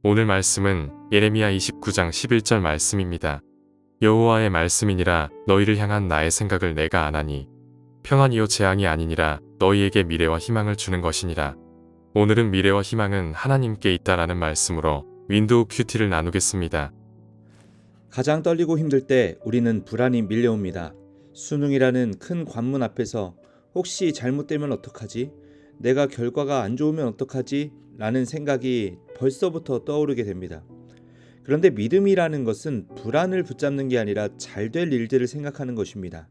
오늘 말씀은 예레미야 29장 11절 말씀입니다. 여호와의 말씀이니라 너희를 향한 나의 생각을 내가 아나니 평안이요 재앙이 아니니라 너희에게 미래와 희망을 주는 것이니라. 오늘은 미래와 희망은 하나님께 있다라는 말씀으로 윈도우 큐티를 나누겠습니다. 가장 떨리고 힘들 때 우리는 불안이 밀려옵니다. 수능이라는 큰 관문 앞에서 혹시 잘못되면 어떡하지? 내가 결과가 안 좋으면 어떡하지? 라는 생각이 벌써부터 떠오르게 됩니다. 그런데 믿음이라는 것은 불안을 붙잡는 게 아니라 잘 될 일들을 생각하는 것입니다.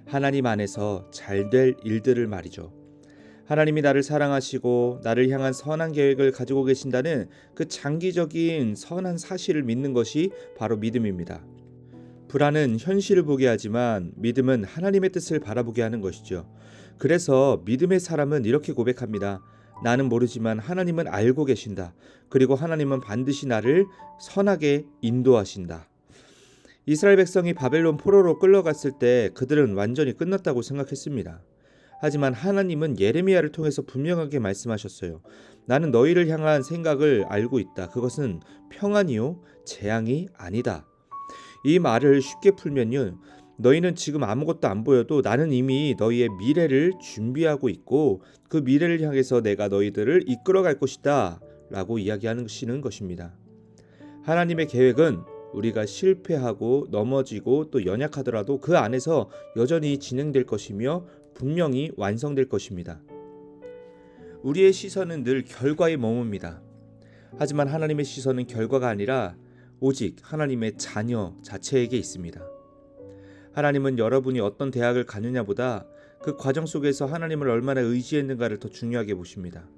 하나님 안에서 잘 될 일들을 말이죠. 하나님이 나를 사랑하시고 나를 향한 선한 계획을 가지고 계신다는 그 장기적인 선한 사실을 믿는 것이 바로 믿음입니다. 불안은 현실을 보게 하지만 믿음은 하나님의 뜻을 바라보게 하는 것이죠. 그래서 믿음의 사람은 이렇게 고백합니다. 나는 모르지만 하나님은 알고 계신다. 그리고 하나님은 반드시 나를 선하게 인도하신다. 이스라엘 백성이 바벨론 포로로 끌려갔을 때 그들은 완전히 끝났다고 생각했습니다. 하지만 하나님은 예레미야를 통해서 분명하게 말씀하셨어요. 나는 너희를 향한 생각을 알고 있다. 그것은 평안이요 재앙이 아니다. 이 말을 쉽게 풀면요. 너희는 지금 아무것도 안 보여도 나는 이미 너희의 미래를 준비하고 있고 그 미래를 향해서 내가 너희들을 이끌어갈 것이다 라고 이야기하시는 것입니다. 하나님의 계획은 우리가 실패하고 넘어지고 또 연약하더라도 그 안에서 여전히 진행될 것이며 분명히 완성될 것입니다. 우리의 시선은 늘 결과에 머뭅니다. 하지만 하나님의 시선은 결과가 아니라 오직 하나님의 자녀 자체에게 있습니다. 하나님은 여러분이 어떤 대학을 가느냐보다 그 과정 속에서 하나님을 얼마나 의지했는가를 더 중요하게 보십니다.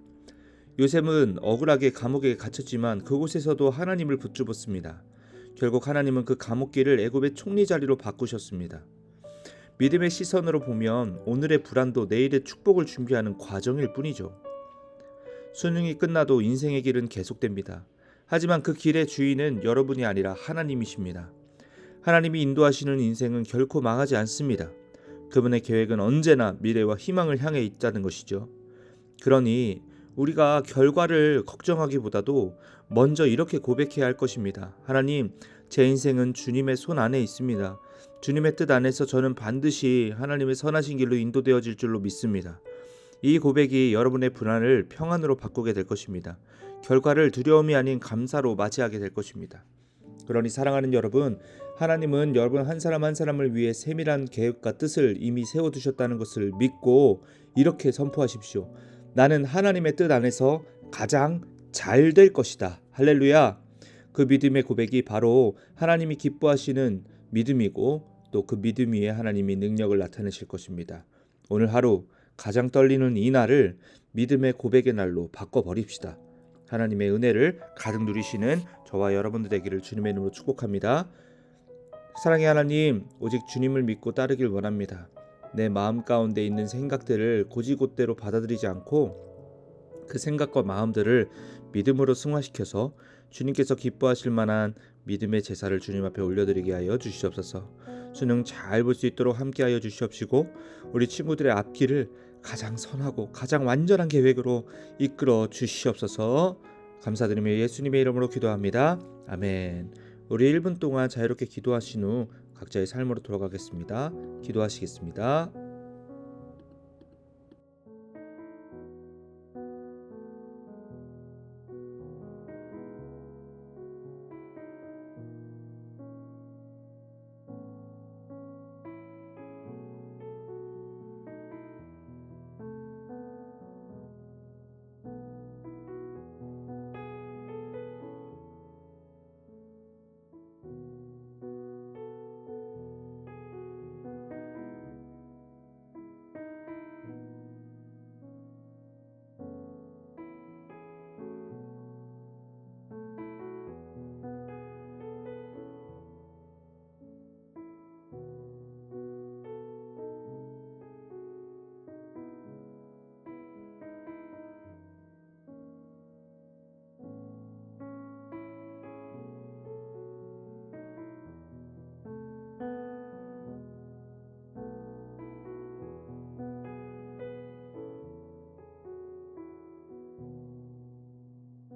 요셉은 억울하게 감옥에 갇혔지만 그곳에서도 하나님을 붙잡았습니다. 결국 하나님은 그 감옥길을 애굽의 총리 자리로 바꾸셨습니다. 믿음의 시선으로 보면 오늘의 불안도 내일의 축복을 준비하는 과정일 뿐이죠. 수능이 끝나도 인생의 길은 계속됩니다. 하지만 그 길의 주인은 여러분이 아니라 하나님이십니다. 하나님이 인도하시는 인생은 결코 망하지 않습니다. 그분의 계획은 언제나 미래와 희망을 향해 있다는 것이죠. 그러니 우리가 결과를 걱정하기보다도 먼저 이렇게 고백해야 할 것입니다. 하나님, 제 인생은 주님의 손 안에 있습니다. 주님의 뜻 안에서 저는 반드시 하나님의 선하신 길로 인도되어질 줄로 믿습니다. 이 고백이 여러분의 불안을 평안으로 바꾸게 될 것입니다. 결과를 두려움이 아닌 감사로 맞이하게 될 것입니다. 그러니 사랑하는 여러분, 하나님은 여러분 한 사람 한 사람을 위해 세밀한 계획과 뜻을 이미 세워두셨다는 것을 믿고 이렇게 선포하십시오. 나는 하나님의 뜻 안에서 가장 잘 될 것이다. 할렐루야. 그 믿음의 고백이 바로 하나님이 기뻐하시는 믿음이고 또 그 믿음 위에 하나님이 능력을 나타내실 것입니다. 오늘 하루 가장 떨리는 이 날을 믿음의 고백의 날로 바꿔버립시다. 하나님의 은혜를 가득 누리시는 저와 여러분들 되기를 주님의 이름으로 축복합니다. 사랑의 하나님, 오직 주님을 믿고 따르길 원합니다. 내 마음 가운데 있는 생각들을 곧이곧대로 받아들이지 않고 그 생각과 마음들을 믿음으로 승화시켜서 주님께서 기뻐하실 만한 믿음의 제사를 주님 앞에 올려드리게 하여 주시옵소서. 수능 잘 볼 수 있도록 함께하여 주시옵시고 우리 친구들의 앞길을 가장 선하고 가장 완전한 계획으로 이끌어 주시옵소서. 감사드리며 예수님의 이름으로 기도합니다. 아멘. 우리 1분 동안 자유롭게 기도하신 후 각자의 삶으로 돌아가겠습니다. 기도하시겠습니다.